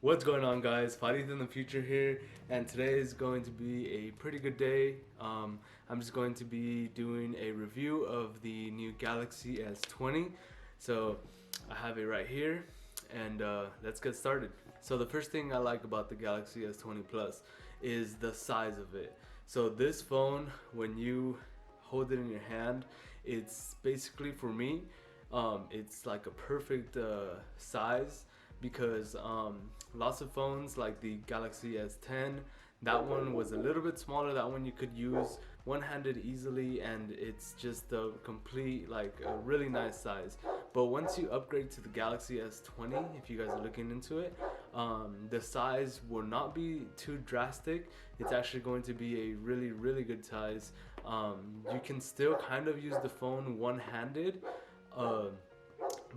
What's going on, guys? Fadith in the future here, and today is going to be a pretty good day. I'm just going to be doing a review of the new Galaxy S20. So I have it right here, and let's get started. So the first thing I like about the Galaxy S20 Plus is the size of it. So this phone, when you hold it in your hand, it's basically, for me, it's like a perfect size, because lots of phones like the Galaxy S10, that one was a little bit smaller. That one you could use one-handed easily, and it's just a complete, like, a really nice size. But once you upgrade to the Galaxy S20, if you guys are looking into it, the size will not be too drastic. It's actually going to be a really good size. You can still kind of use the phone one-handed,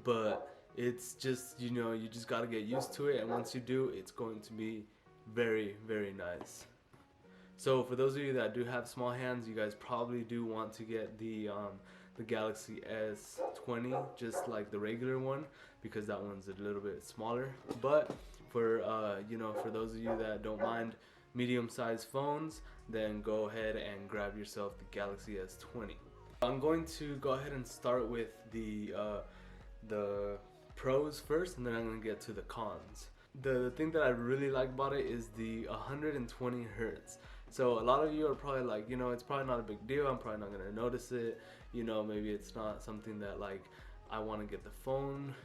but it's just, you just got to get used to it, and once you do, it's going to be very nice. So for those of you that do have small hands, you guys probably do want to get the Galaxy S20, just like the regular one, because that one's a little bit smaller. But for for those of you that don't mind medium-sized phones, then go ahead and grab yourself the Galaxy S20. I'm going to go ahead and start with the pros first, and then I'm gonna get to the cons. The thing that I really like about it is the 120 hertz. So a lot of you are probably like, it's probably not a big deal, I'm probably not gonna notice it, maybe it's not something that, like, I want to get the phone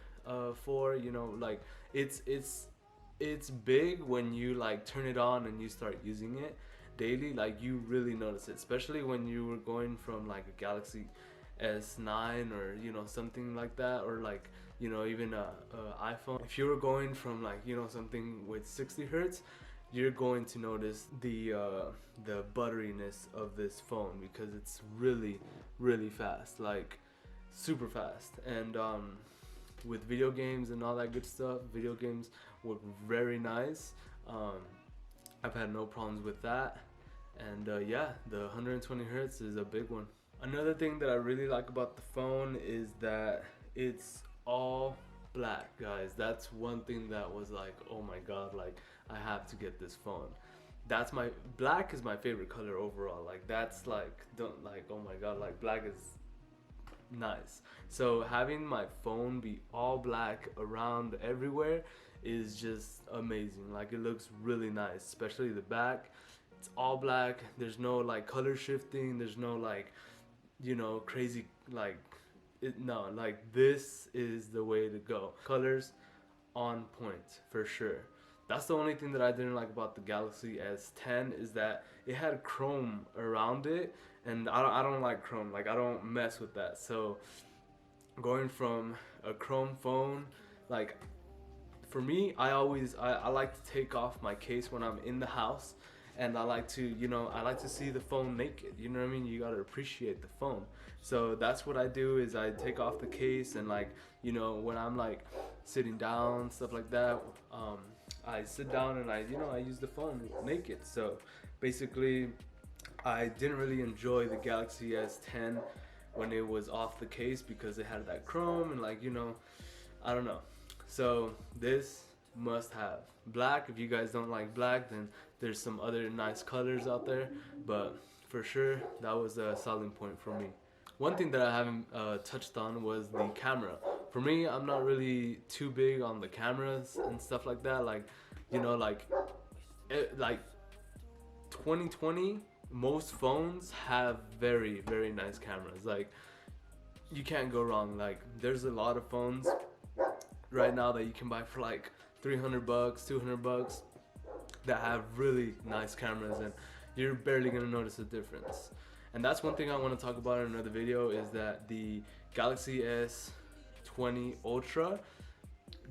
for, like, it's big when you, like, turn it on and you start using it daily. Like, you really notice it, especially when you were going from, like, a Galaxy S9 or something like that, or, like, even a iPhone. If you were going from, like, something with 60 hertz, you're going to notice the butteriness of this phone, because it's really fast, like super fast. And with video games and all that good stuff, video games work very nice. I've had no problems with that, and yeah, the 120 hertz is a big one. Another thing that I really like about the phone is that it's all black, guys. That's one thing that was like, oh my god, like, I have to get this phone. Black is my favorite color overall. Like, that's like, oh my god, like, black is nice. So having my phone be all black around everywhere is just amazing. Like, it looks really nice, especially the back. It's all black. There's no, like, color shifting. There's no, like, crazy, like, no, like, this is the way to go. Colors on point for sure. That's the only thing that I didn't like about the Galaxy S10, is that it had chrome around it, and I don't like chrome. Like, I don't mess with that. So going from a chrome phone, like, for me, I like to take off my case when I'm in the house, and I like to see the phone naked. You know what I mean? You gotta appreciate the phone. So that's what I do, is I take off the case, and, like, when I'm, like, sitting down, stuff like that, I sit down and I use the phone naked. So basically, I didn't really enjoy the Galaxy S10 when it was off the case, because it had that chrome, and, like, I don't know. So this must have black. If you guys don't like black, then there's some other nice colors out there, but for sure that was a selling point for me. One thing that I haven't touched on was the camera. For me, I'm not really too big on the cameras and stuff like that. Like, like 2020, most phones have very nice cameras. Like, you can't go wrong. Like, there's a lot of phones right now that you can buy for like $300, $200 that have really nice cameras, and you're barely gonna notice a difference. And that's one thing I want to talk about in another video, is that the Galaxy S20 Ultra,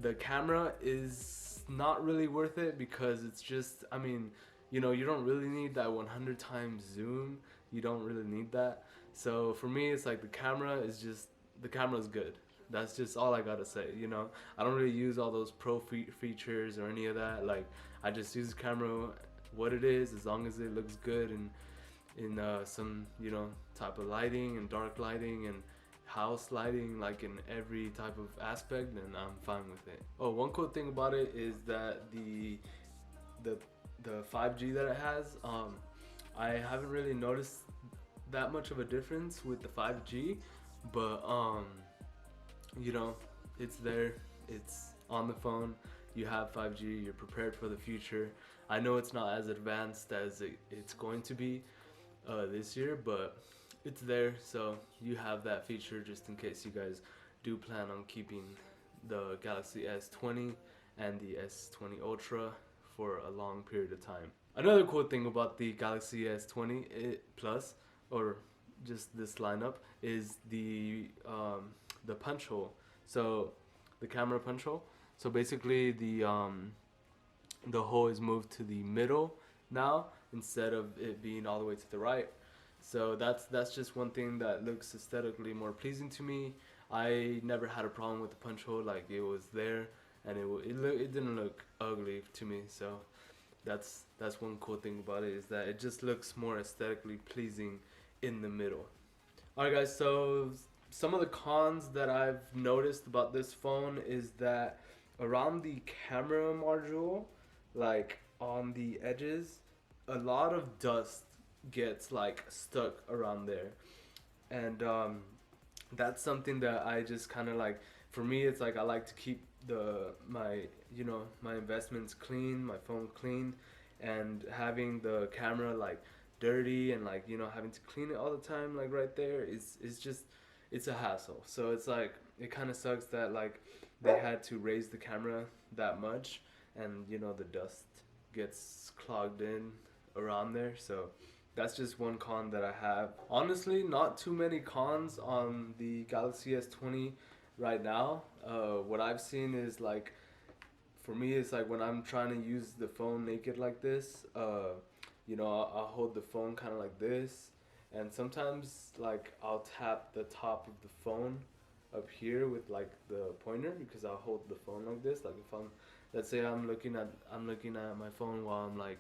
the camera is not really worth it, because it's just, I mean, you don't really need that 100 times zoom. You don't really need that. So for me, it's like the camera is good. That's just all I gotta say. I don't really use all those pro features or any of that. Like, I just use the camera what it is, as long as it looks good and in some type of lighting and dark lighting, and house lighting, like in every type of aspect, then I'm fine with it. Oh, one cool thing about it is that the 5G that it has, I haven't really noticed that much of a difference with the 5G, but you know, it's there, it's on the phone. You have 5G, you're prepared for the future. I know it's not as advanced as it's going to be this year, but it's there, so you have that feature just in case you guys do plan on keeping the Galaxy S20 and the S20 Ultra for a long period of time. Another cool thing about the Galaxy S20 Plus, or just this lineup, is the punch hole. So the camera punch hole. So basically the hole is moved to the middle now instead of it being all the way to the right. So that's just one thing that looks aesthetically more pleasing to me. I never had a problem with the punch hole, like it was there, and it didn't look ugly to me. So that's one cool thing about it, is that it just looks more aesthetically pleasing in the middle. Alright guys, so some of the cons that I've noticed about this phone is that around the camera module, like on the edges, a lot of dust gets like stuck around there, and that's something that I just kind of like. For me, it's like I like to keep my investments clean, my phone clean, and having the camera like dirty and like having to clean it all the time like right there is just, it's a hassle. So it's like it kind of sucks that like they had to raise the camera that much, and the dust gets clogged in around there. So that's just one con that I have. Honestly, not too many cons on the Galaxy S20 right now. What I've seen is like, for me, it's like when I'm trying to use the phone naked like this, I'll hold the phone kind of like this, and sometimes like I'll tap the top of the phone up here with like the pointer, because I'll hold the phone like this. Like if let's say I'm looking at my phone while I'm like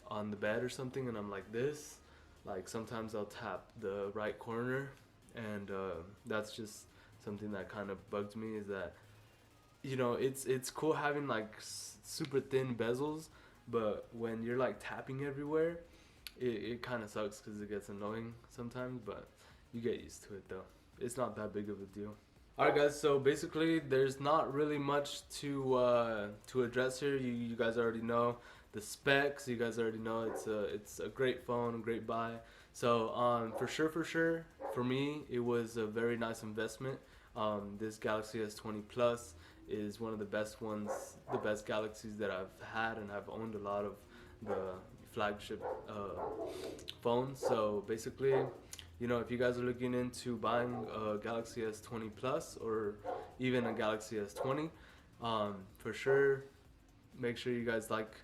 on the bed or something, and I'm like this, like sometimes I'll tap the right corner, and that's just something that kind of bugs me, is that it's cool having like super thin bezels, but when you're like tapping everywhere, it kind of sucks because it gets annoying sometimes, but you get used to it though. It's not that big of a deal. Alright guys, so basically there's not really much to address here. You guys already know the specs. You guys already know it's a great phone, a great buy. So for sure, for me it was a very nice investment. This Galaxy S20 Plus is one of the best ones, the best Galaxies that I've had, and I've owned a lot of the flagship phones. So basically, if you guys are looking into buying a Galaxy S20 Plus or even a Galaxy S20, for sure, make sure you guys like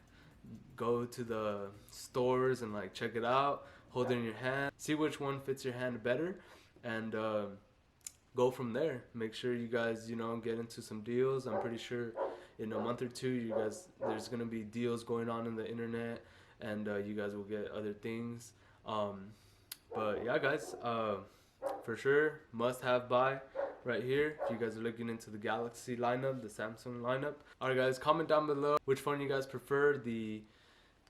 go to the stores and like check it out, hold it in your hand, see which one fits your hand better, and go from there. Make sure you guys get into some deals. I'm pretty sure in a month or two there's gonna be deals going on in the internet, and you guys will get other things. But yeah guys, for sure must have buy right here if you guys are looking into the Galaxy lineup, the Samsung lineup. Alright guys, comment down below which phone you guys prefer, the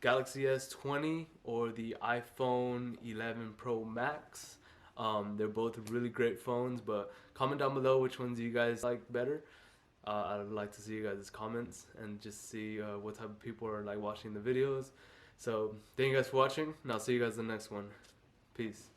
Galaxy S20 or the iPhone 11 Pro Max. They're both really great phones, but comment down below which ones you guys like better. I'd like to see you guys' comments and just see what type of people are like watching the videos. So thank you guys for watching, and I'll see you guys in the next one. Peace.